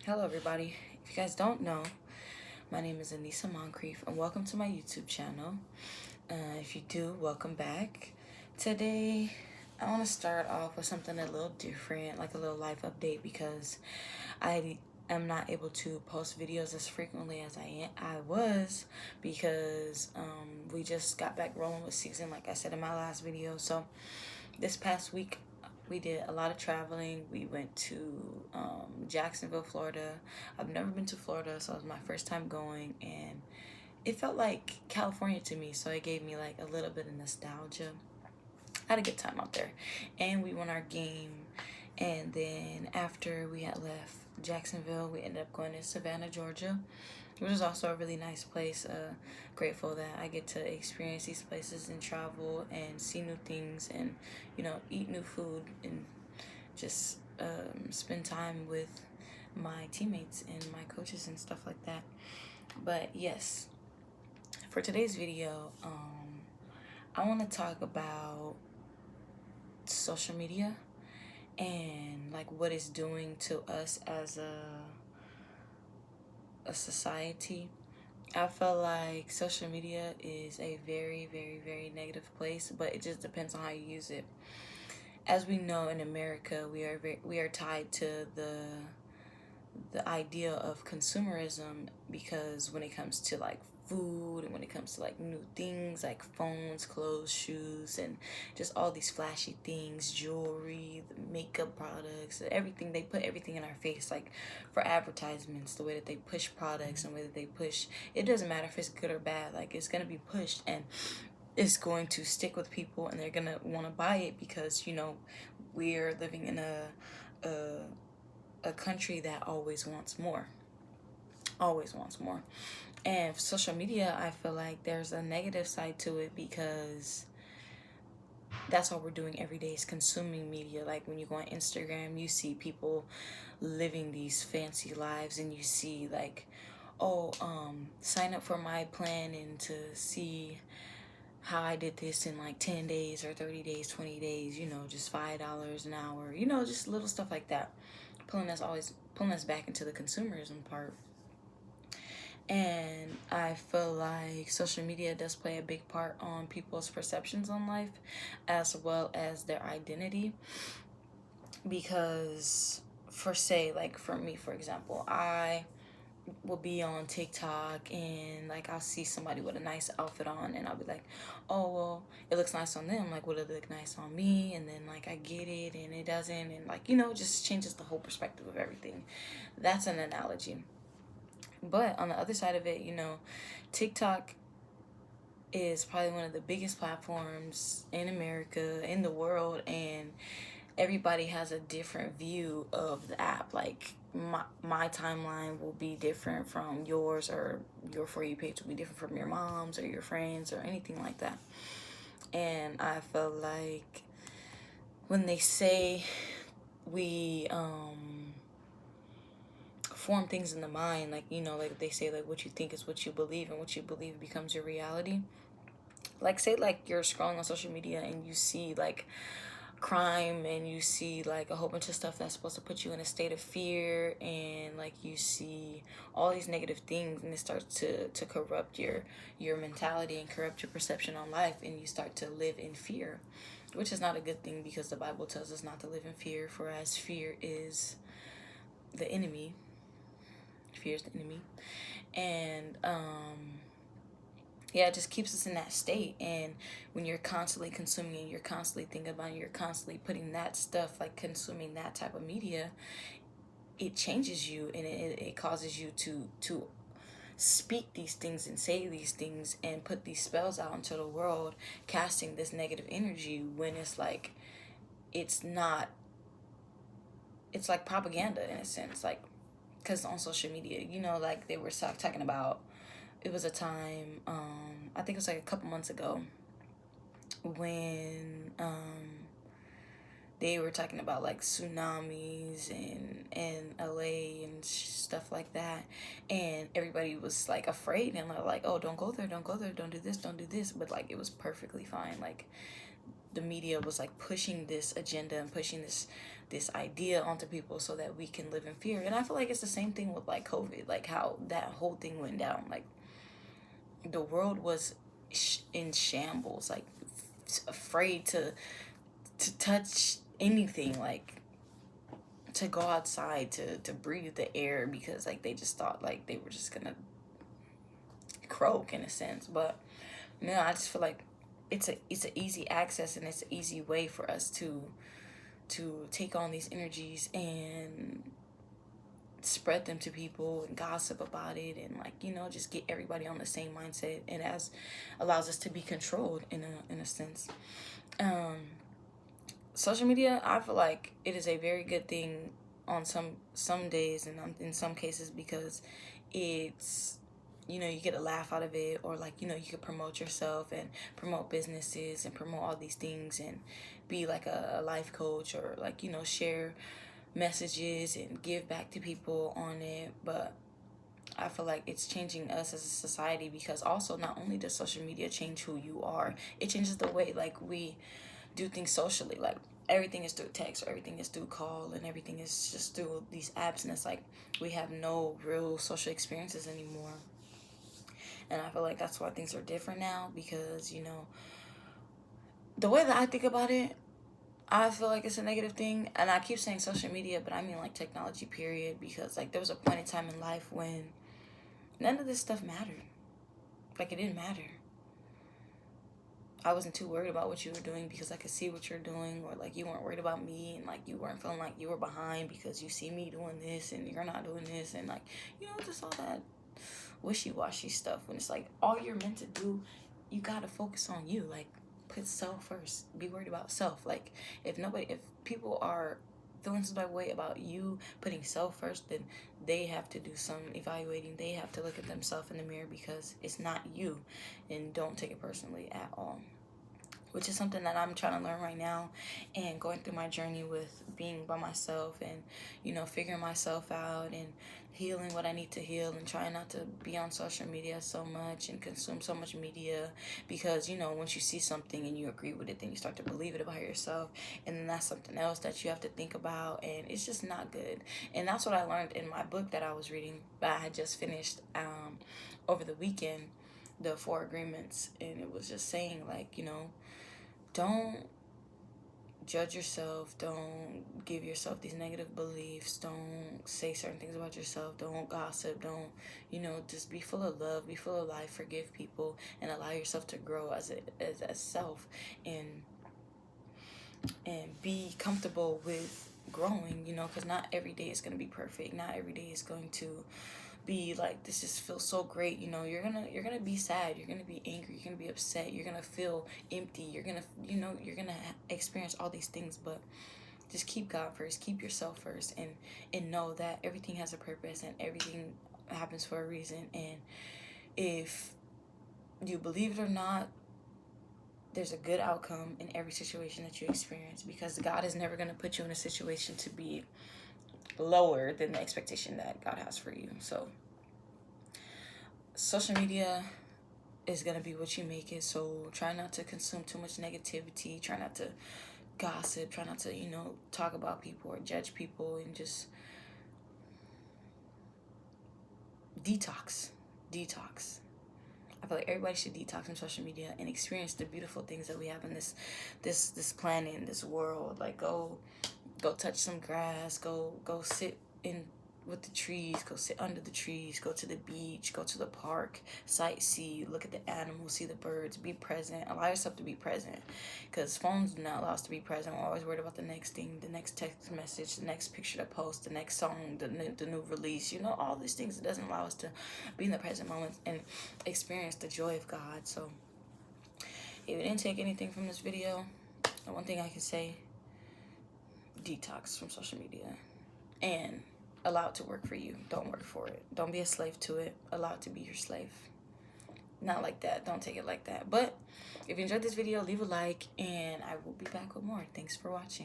Hello, everybody. If you guys don't know, my name is Anissa Moncrief, and welcome to my YouTube channel. If you do, welcome back. Today, I want to start off with something a little different, like a little life update, because I am not able to post videos as frequently as I was because we just got back rolling with season, like I said in my last video. So this past week we did a lot of traveling. We went to Jacksonville, Florida. I've never been to Florida, so it was my first time going, and it felt like California to me, so it gave me like a little bit of nostalgia. I had a good time out there, and we won our game. And then after we had left Jacksonville, we ended up going to Savannah, Georgia, which is also a really nice place. Grateful that I get to experience these places and travel and see new things and, eat new food and just spend time with my teammates and my coaches and stuff like that. But yes, for today's video, I want to talk about social media and like what it's doing to us as a society. I feel like social media is a very, very, very negative place, but it just depends on how you use it. As we know, in America, we are tied to the idea of consumerism, because when it comes to like food and when it comes to like new things like phones, clothes, shoes, and just all these flashy things, jewelry, the makeup products, everything, they put everything in our face, like for advertisements, the way that they push products and the way that they push, it doesn't matter if it's good or bad, like it's gonna be pushed and it's going to stick with people and they're gonna want to buy it because we're living in a country that always wants more, always wants more. And social media, I feel like there's a negative side to it, because that's all we're doing every day is consuming media. Like when you go on Instagram, you see people living these fancy lives, and you see like, oh, sign up for my plan and to see how I did this in like 10 days or 30 days, 20 days, just $5 an hour, just little stuff like that. Pulling us back into the consumerism part. And I feel like social media does play a big part on people's perceptions on life as well as their identity. Because, for me, for example, I will be on TikTok and like I'll see somebody with a nice outfit on and I'll be like, oh, well, it looks nice on them. Like, would it look nice on me? And then like I get it and it doesn't. And like, it just changes the whole perspective of everything. That's an analogy. But on the other side of it, TikTok is probably one of the biggest platforms in America, in the world, and everybody has a different view of the app. Like my timeline will be different from yours, or your For You page will be different from your mom's or your friends or anything like that. And I feel like when they say we form things in the mind, like like they say, like what you think is what you believe, and what you believe becomes your reality. Like, say like you're scrolling on social media and you see like crime, and you see like a whole bunch of stuff that's supposed to put you in a state of fear, and like you see all these negative things, and it starts to corrupt your mentality and corrupt your perception on life, and you start to live in fear, which is not a good thing, because the Bible tells us not to live in fear, for as fear is the enemy. Fear is the enemy. And yeah, it just keeps us in that state. And when you're constantly consuming and you're constantly thinking about it, you're constantly putting that stuff, like consuming that type of media, it changes you, and it causes you to speak these things and say these things and put these spells out into the world, casting this negative energy, when it's like, it's not, it's like propaganda in a sense. Like, because on social media, like they were talking about, it was a time, I think it was like a couple months ago, when they were talking about like tsunamis and LA and stuff like that, and everybody was like afraid, and like, oh, don't go there, don't go there, don't do this, don't do this, but like it was perfectly fine. Like, the media was like pushing this agenda and pushing this idea onto people so that we can live in fear. And I feel like it's the same thing with like COVID, like how that whole thing went down. Like the world was in shambles, like afraid to touch anything, like to go outside to breathe the air, because like they just thought like they were just gonna croak in a sense. But no, I just feel like it's an easy access, and it's an easy way for us to take on these energies and spread them to people and gossip about it, and like, you know, just get everybody on the same mindset, and as allows us to be controlled in a sense. Social media, I feel like it is a very good thing on some days, and in some cases, because it's, you know, you get a laugh out of it, or like, you know, you could promote yourself and promote businesses and promote all these things and be like a life coach, or like, you know, share messages and give back to people on it. But I feel like it's changing us as a society, because also not only does social media change who you are, it changes the way like we do things socially. Like everything is through text, or everything is through call, and everything is just through these apps, and it's like we have no real social experiences anymore. And I feel like that's why things are different now, because, you know, the way that I think about it, I feel like it's a negative thing. And I keep saying social media, but I mean like technology, period, because like there was a point in time in life when none of this stuff mattered. Like it didn't matter. I wasn't too worried about what you were doing because I could see what you're doing, or like you weren't worried about me, and like you weren't feeling like you were behind because you see me doing this and you're not doing this, and like, you know, just all that wishy-washy stuff, when it's like all you're meant to do, you gotta focus on you. Like put self first, be worried about self. Like if people are feeling some type of way about you putting self first, then they have to do some evaluating. They have to look at themselves in the mirror, because it's not you, and don't take it personally at all. Which is something that I'm trying to learn right now, and going through my journey with being by myself, and, you know, figuring myself out and healing what I need to heal, and trying not to be on social media so much and consume so much media, because, you know, once you see something and you agree with it, then you start to believe it about yourself, and then that's something else that you have to think about, and it's just not good. And that's what I learned in my book that I was reading, that I had just finished over the weekend, the Four Agreements. And it was just saying, like, you know, don't judge yourself. Don't give yourself these negative beliefs. Don't say certain things about yourself. Don't gossip. Don't, you know, just be full of love, be full of life, forgive people, and allow yourself to grow as a self, and be comfortable with growing, you know, because not every day is going to be perfect. Not every day is going to be like, this just feels so great. You know, you're gonna be sad, you're gonna be angry, you're gonna be upset, you're gonna feel empty, you're gonna, you know, you're gonna experience all these things. But just keep God first, keep yourself first, and know that everything has a purpose, and everything happens for a reason. And if you believe it or not, there's a good outcome in every situation that you experience, because God is never going to put you in a situation to be lower than the expectation that God has for you. So social media is going to be what you make it. So try not to consume too much negativity. Try not to gossip. Try not to, you know, talk about people or judge people, and just detox. I feel like everybody should detox from social media and experience the beautiful things that we have in this planet, in this world. Like go touch some grass, go sit in with the trees, go sit under the trees, go to the beach, go to the park, sightsee, look at the animals, see the birds, be present, allow yourself to be present, because phones do not allow us to be present. We're always worried about the next thing, the next text message, the next picture to post, the next song, the new release, you know, all these things. It doesn't allow us to be in the present moment and experience the joy of God. So if you didn't take anything from this video, the one thing I can say, detox from social media and allow it to work for you. Don't work for it. Don't be a slave to it. Allow it to be your slave. Not like that. Don't take it like that. But if you enjoyed this video, leave a like, and I will be back with more. Thanks for watching.